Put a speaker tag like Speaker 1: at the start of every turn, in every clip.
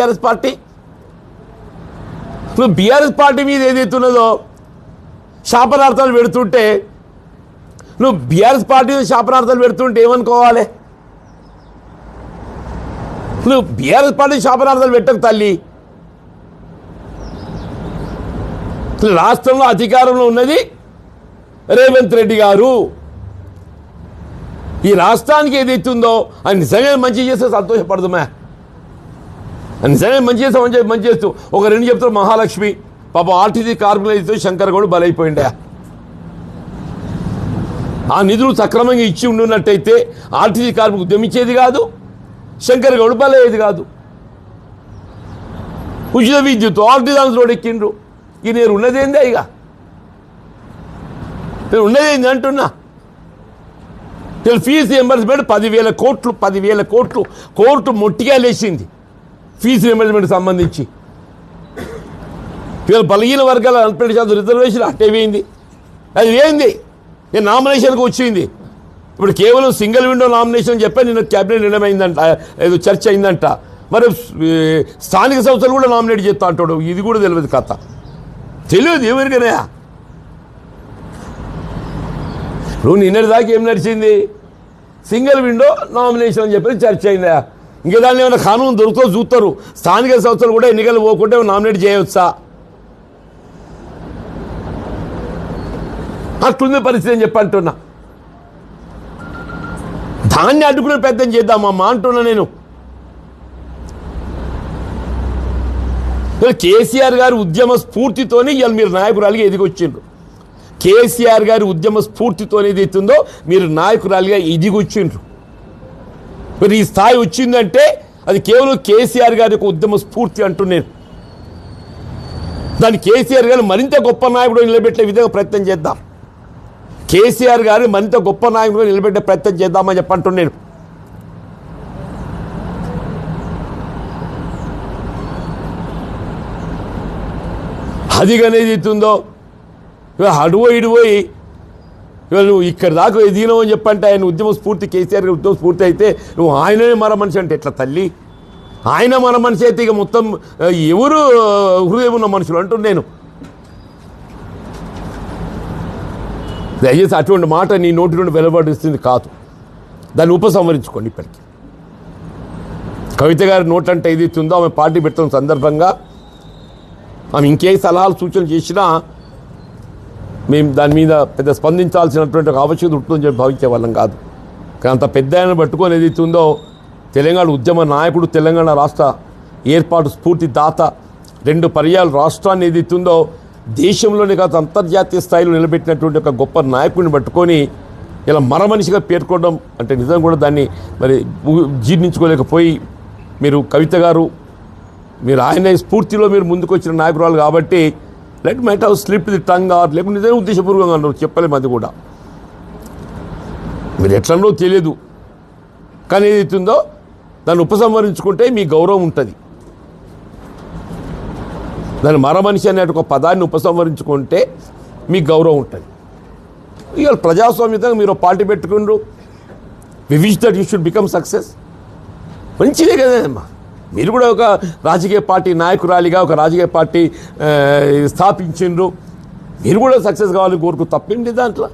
Speaker 1: BRS party? నువ్వు BRS party మీద ఏదైతున్నదో శాపనార్థాలు పెడుతుంటే, నువ్వు బీఆర్ఎస్ పార్టీ మీద శాపనార్థాలు పెడుతుంటే ఏమనుకోవాలి? నువ్వు బీఆర్ఎస్ పార్టీ శాపనార్థాలు పెట్టకు తల్లి. రాష్ట్రంలో అధికారంలో ఉన్నది రేవంత్ రెడ్డి గారు. ఈ రాష్ట్రానికి ఏదైతుందో అది నిజంగా మంచి చేస్తే సంతోషపడదుమే. నిజంగా మంచి చేస్తామని చెప్పి మంచి చేస్తూ ఒక రెండు చెప్తారు. మహాలక్ష్మి పాపం ఆర్టీసీ కార్మికులైతే శంకర్ గౌడ్ బలైపోయిండే. ఆ నిధులు సక్రమంగా ఇచ్చి ఉండున్నట్టయితే ఆర్టీసీ కార్మికులు ఉద్యమించేది కాదు, శంకర్ గౌడ్ బలయ్యేది కాదు. ఉచిత విద్యుత్ ఆర్టీసీ రోడ్ ఎక్కిండ్రు. ఇక నేను ఉన్నదేందే, ఇక నేను ఉన్నదేంది అంటున్నా. ఫీజు రియంబర్స్మెంట్ 10,000 కోట్లు కోర్టు మొట్టిగా లేచింది ఫీజు రియంబర్స్మెంట్ సంబంధించి. బలహీన వర్గాల 40% రిజర్వేషన్ అట్టే వేయింది. అది వేయింది, నేను నామినేషన్కి వచ్చింది. ఇప్పుడు కేవలం సింగిల్ విండో నామినేషన్ చెప్పి నిన్న క్యాబినెట్ నిర్ణయం అయిందంట, ఏదో చర్చ అయిందంట. మరి స్థానిక సంస్థలు కూడా నామినేట్ చేస్తా అంటాడు. ఇది కూడా తెలియదు, కథ తెలియదు ఎవరికనే. నువ్వు నిన్నటి దాకా ఏం నడిచింది? సింగిల్ విండో నామినేషన్ అని చెప్పి చర్చ అయిందా? ఇంకా దాన్ని ఏమైనా కానూన్ దొరుకుతో చూస్తారు. స్థానిక సంస్థలు కూడా ఎన్నికలు పోకుంటే నామినేట్ చేయవచ్చా? అట్లుంది పరిస్థితి అని చెప్పి అంటున్నా. దాన్ని అడ్డుకునే ప్రయత్నం చేద్దామమ్మా అంటున్నా నేను. కేసీఆర్ గారి ఉద్యమ స్ఫూర్తితోనే ఇవాళ మీరు నాయకురాలిగా ఎదిగొచ్చిండ్రు. కేసీఆర్ గారి ఉద్యమ స్ఫూర్తితోనే ఏదైతుందో మీరు నాయకురాలిగా ఎదిగొచ్చిండ్రు. మరి ఈ స్థాయి వచ్చిందంటే అది కేవలం కేసీఆర్ గారి యొక్క ఉద్యమ స్ఫూర్తి అంటున్నాను. దాన్ని కేసీఆర్ గారు మరింత గొప్ప నాయకుడు నిలబెట్టే విధంగా ప్రయత్నం చేద్దాం. కేసీఆర్ గారు మరింత గొప్ప నాయకుడు నిలబెట్టే ప్రయత్నం చేద్దామని చెప్పంటున్నాను. అది అనేది అవుతుందో అడువో ఇడిపోయి ఇవాళ నువ్వు ఇక్కడ దాకా ఎదిగినావు అని చెప్పంటే ఆయన ఉద్యమ స్ఫూర్తి, కేసీఆర్ గారి ఉద్యమ స్ఫూర్తి అయితే నువ్వు ఆయననే మర మనిషి అంటే ఎట్లా తల్లి? ఆయన మన మనిషి అయితే ఇక మొత్తం ఎవరు హృదయం ఉన్న మనుషులు అంటూ నేను. దయచేసి అటువంటి మాట నీ నోటి నుండి వెలువడిస్తుంది కాదు. దాన్ని ఉపసంహరించుకోండి. ఇప్పటికీ కవిత గారి నోట్ అంటే ఏదైతుందో ఆమె పార్టీ పెడుతున్న సందర్భంగా ఆమె ఇంకే సలహాలు సూచనలు చేసినా మేము దాని మీద పెద్ద స్పందించాల్సినటువంటి ఒక ఆవశ్యకత ఉంటుందని చెప్పి భావించే వాళ్ళం కాదు. కానీ అంత పెద్ద ఆయన పట్టుకొని ఏదైతుందో తెలంగాణ ఉద్యమ నాయకుడు, తెలంగాణ రాష్ట్ర ఏర్పాటు స్ఫూర్తి దాత, 2 పర్యాలు రాష్ట్రాన్ని ఏదైతుందో దేశంలోనే కాదు అంతర్జాతీయ స్థాయిలో నిలబెట్టినటువంటి ఒక గొప్ప నాయకుడిని పట్టుకొని ఇలా మరమనిషిగా పేర్కొనడం అంటే నిజం కూడా దాన్ని మరి జీర్ణించుకోలేకపోయి మీరు కవిత గారు మీరు ఆయన స్ఫూర్తిలో మీరు ముందుకు వచ్చిన నాయకురాలు కాబట్టి let might have slipped the tongue or లేకపోతే నిజంగా ఉద్దేశపూర్వకంగా అన్నారు, చెప్పలేము. అది కూడా మీరు ఎట్లనో తెలియదు. కానీ ఏదైతుందో దాన్ని ఉపసంహరించుకుంటే మీ గౌరవం ఉంటుంది. దాన్ని మరమనిషి అనే ఒక పదాన్ని ఉపసంహరించుకుంటే మీ గౌరవం ఉంటుంది. ఇవాళ ప్రజాస్వామ్యంగా మీరు పార్టీ పెట్టుకుండ్రు. We wish that you should become success. మంచిదే కదమ్మా. మీరు కూడా ఒక రాజకీయ పార్టీ నాయకురాలిగా ఒక రాజకీయ పార్టీ స్థాపించిండ్రు. మీరు కూడా సక్సెస్ కావాలని కోరుకు తప్పేంటి దాంట్లో.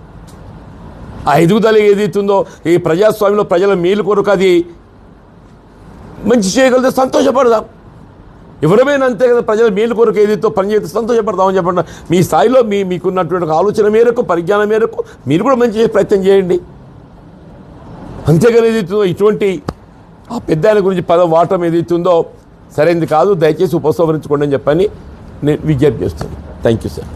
Speaker 1: ఆ ఎదుగుదల ఏదైతుందో ఈ ప్రజాస్వామ్యంలో ప్రజల మేలు కొరకు అది మంచి చేయగలిగితే సంతోషపడదాం. ఎవరైనా అంతే కదా, ప్రజల మేలు కొరకు ఏదైతే పనిచేస్తే సంతోషపడదామని చెప్పండి. మీ స్థాయిలో మీకున్నటువంటి ఆలోచన మేరకు, పరిజ్ఞానం మేరకు మీరు కూడా మంచి చేసే ప్రయత్నం చేయండి. అంతేగాని ఏదైతుందో ఇటువంటి ఆ పెద్ద ఆయన గురించి పదం వాడటం ఏదైతుందో సరైనది కాదు. దయచేసి ఉపసంహరించుకోండి అని చెప్పని నేను విజ్ఞప్తి చేస్తాను. Thank you sir.